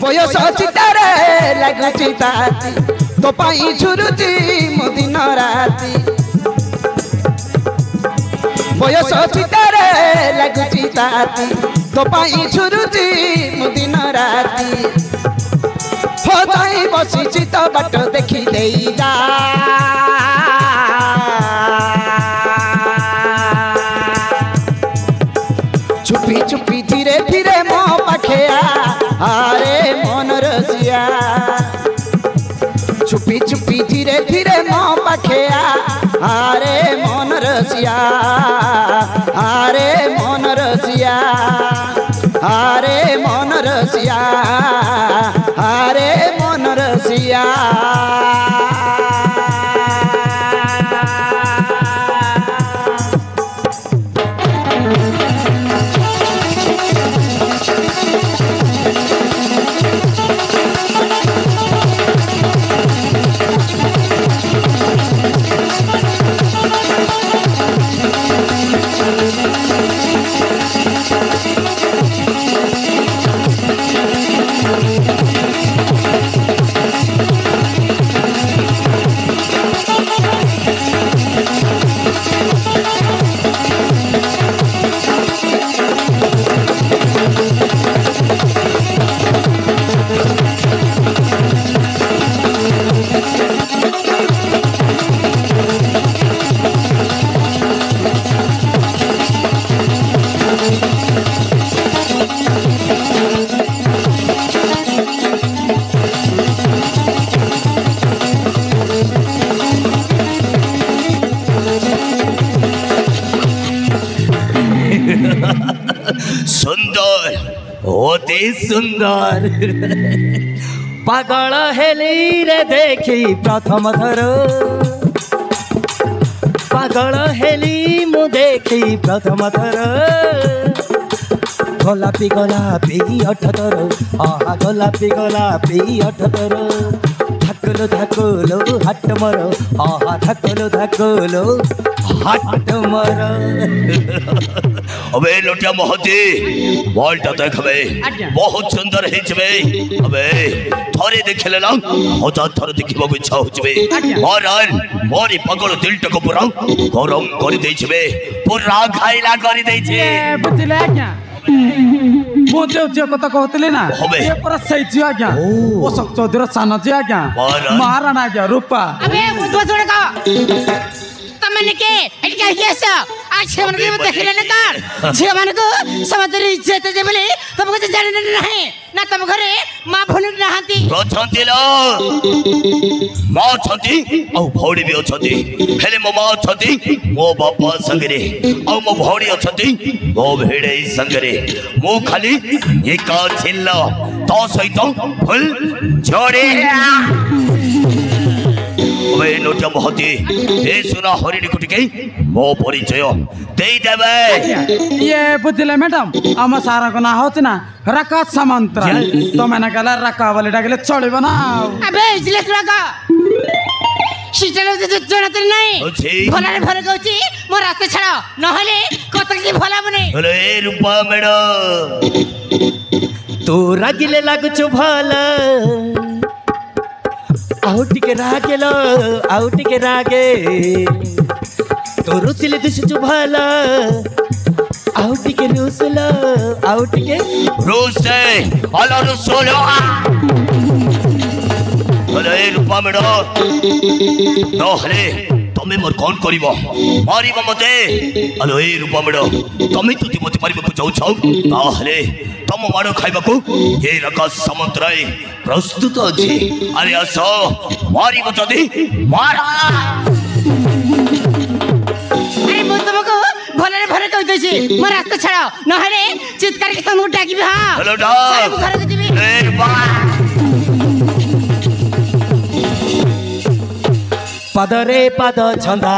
बयस चितारे लगुची ताती तो पाई झुरुची मो दिन राती बयस चितारे लगुची ताती तो पाई झुरुची मो दिन राती हो जाई बसी चित बाट देखी देई जा चुपी चुपी धीरे धीरे मो पाखे आरे मन रसिया चुपी चुपी धीरे धीरे मो पाखे आरे मन रसिया आरे मन रसिया आरे मन रसिया आरे मन रसिया सुंदर होते सुंदर पागल हेली रे देखी प्रथम थर पागल हेली मु देखी प्रथम थर गोलापी गोलापी अठतर आहा गोलापी गोलापी अठतर ठाकुलो ठाकुलो हाट मर आहा ठाकुलो ठाकुलो हाट मर अबे लोटिया महती बॉलटा देखबे बहुत सुंदर हेचबे अबे थरे देखले ना हजार थर देखिबो इच्छा होचबे महाराज मोरी पगल दिलटको पूरा गरम कर देछबे पूरा खाइला कर देछे बुझले क्या मोते उच्च कथा कहतले ना ए पर सही छिया क्या ओ सब चौधरी साना छिया क्या महाराणा क्या रूपा अबे बुझवा छोड़ का तमने के एटा केस आज मन के देखले ना कार छे मन को समतरी इज्जत जे बोले तुमको से जाने नहीं ना तुम घरे मां भोल नहाती छंती लो मां छंती औ भौड़ी भी छंती हेले मो मां छंती मो बापा संगरे औ मो भौड़ी छंती मो भेड़े संगरे मो खाली एका छिल्ला तो सहित फुल जोड़े ओए लोटा महती ए सुना हरिणी कुटिके मो परिचय देई देबे ये बुझले मैडम हम सारा को ना होत ना रका समंत्र तो मैंने कहला रका वाले डागले चलिबो ना अबे इजले रका सिस्टम से जणत नहीं भलारे भर गउची मो रास्ते छाड़ न हले कतक की भला बने अरे रूपा मैडम तू रागिले लागुछु भला आउट के रागे लो आउट के रागे तो रुसिले दिसु भला आउट के रुसलो आउट के रुसे अला रुसलो अरे रूपा मैडम नहले तमे मोर कौन करिवो मारिबो मते अलो ए रूपा मैडम तमे तुति मते मारिबो जाउ छौ ताहले तम मारो खाइबाकू ये रका समुद्राय प्रस्तुत अछि अरे असो मारिबो जदी मारा अरे मो तुमको भलरे भरे कहि दैछि मो रास्ता छाड़ न हले चित्कार के संग डाकिबी हां हेलो डाक घर के जीबी ए रूपा पदरे पद छंदा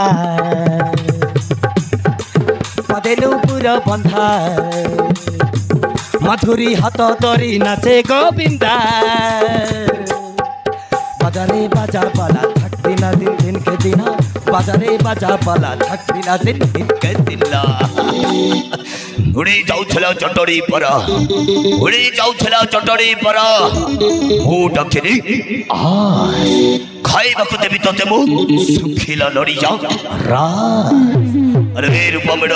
पदेनु पुरा बंधा मधुरी हाथ धरी नाचे गोविंदा बजारे बाजा बाला দিনা দিন দিন কে দিনা বাজারে বাজা পালা থাক দিনা দিন দিন কে দিনা উড়ি যাଉଥିଲା ଚଟଣି ପର ଉଡ଼ି ଯାଉଥିଲା ଚଟଣି ପର ମୁଁ ଡାକିଲି ଖାଇବାକୁ ଦେବି ତତେ ମୁଁ ଶୁଖିଲା ନଡ଼ିଆ ଆରେ ଏ ରୂପମେଢ଼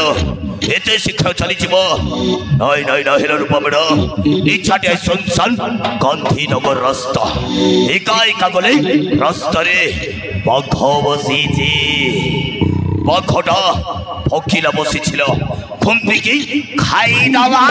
ଏତେ ଶୀଘ୍ର ଚାଲିଯିବ ନାଇଁ ନାଇଁ ନା ହେଲା ରୂପମେଢ଼ ଇଚ୍ଛାଟିଏ ସୁନସାନ ଗାନ୍ଧୀନଗର ରାସ୍ତା ଏକା ଏକା ଗଲେ ରାସ୍ତାରେ ବାଘ ବସିଛି ବାଘଟା ଭୋକିଲା ବସିছিল খুম্পিকি খাই দাওয়া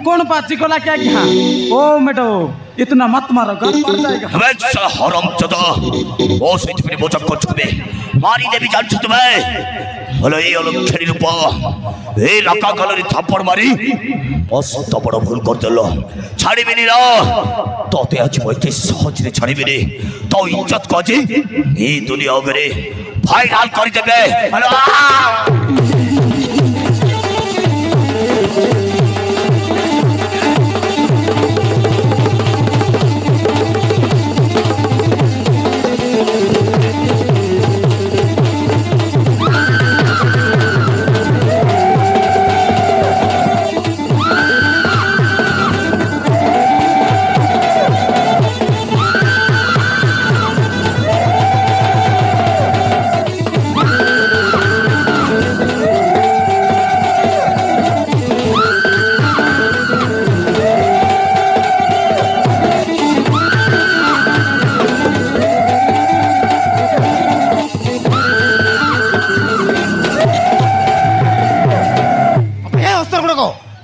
कौन पाची को लाके क्या ओ मेटो इतना मत मारो घर पड़ जाएगा अबे साला हरामजादा ओ सहित मेरे बोझ को चुकबे मारी देवी जान तुम्हें হলো এই অলক্ষণী রূপ এই রাকা কালের থাপ্পড় মারি মস্ত বড় ভুল করতেল ছাড়িবিনি না তোতে আজ মইতে সহজে ছাড়িবিনি তো ইজ্জত কাজে এই দুনিয়া আগে ফাইনাল করে দেবে হলো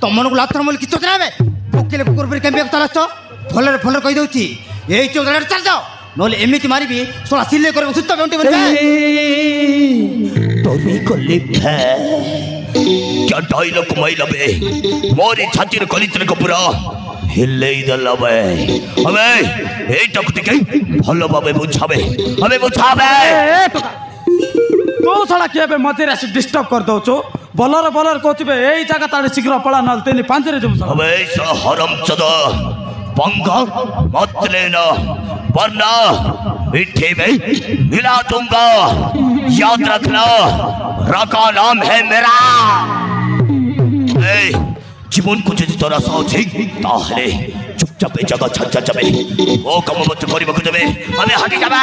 ତମମାନଙ୍କୁ ଲାଥର ମଲି କିଛି ଚୋଦରାବେ ପକେଇଲେ କୁକୁର ପରି କେମିତି ଚାଲାଛ ଭଲରେ ଭଲରେ କହିଦେଉଛି ଏଇ ଚୋଦରାରେ ଚାଲିଛ ନହେଲେ ଏମିତି ମାରିବି ଶଳା ସିଲେଇ କରିବ ସୁସ୍ଥ ବେଣ୍ଟି ତୋରି କଲି क्या डायलॉग माइला बे मोरी छाती कलित्र कपुरा हिल्ले दला बे अबे ए टकती के भलो बाबे बुझाबे अबे बुझाबे तो साला के बे मते रास डिस्टर्ब कर दो छो बलर कहथिबे एई जगह ताले शीघ्र पळा नल तेनी पांचरे जम अबे सा हरामजादा पंगा मत लेना वरना मिठे में मिला दूंगा याद रखना राका नाम है मेरा जीवन को যদি তোরা সহজে তাহলে চুপচাপ এই জায়গা ছাড় যাবে ও কমবত করিବାକୁ দেবে আমি হাঁটি যাবে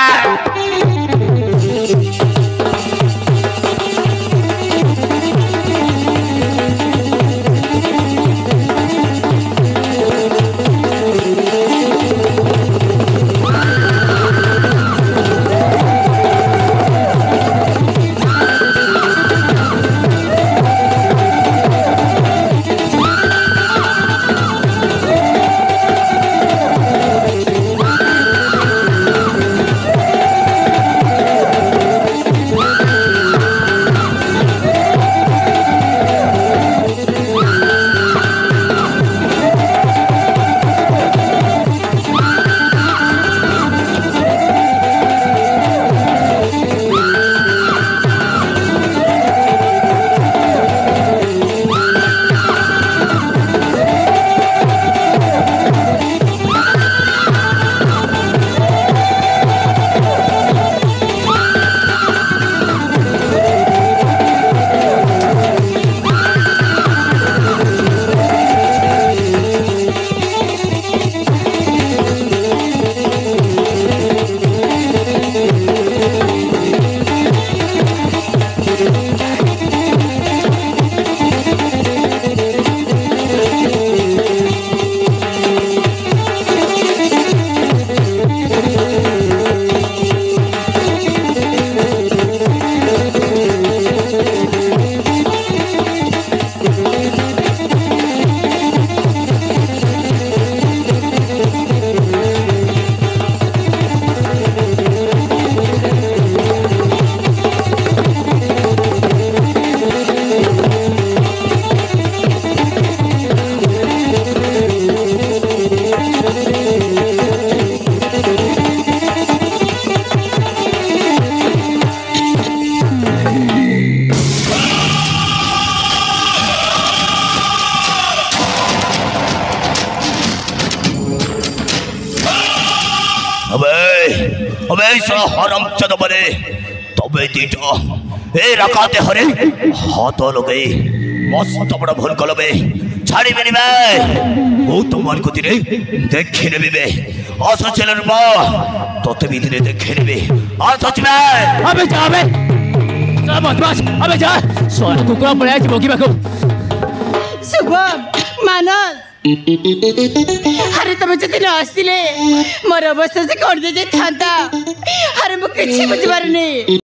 अबे साला हरामजादा बने तबे दीटा ए रकाते हरे हाथ लगे मस्त बड़ा भूल कलबे छाड़ी बेनी बे ओ तुम्हार को दिने देखे नेबे बे आसो चलन बा तोते भी दिने देखे नेबे आसो चले अबे जा बे जा बदमाश अबे जा सोना कुकुरा पड़े जी बोगी बाको शुभम मानस अरे तुम जति हस्तिले मोर अवस्था से कर दे थांता अरे मु किछि बुझ पारनी।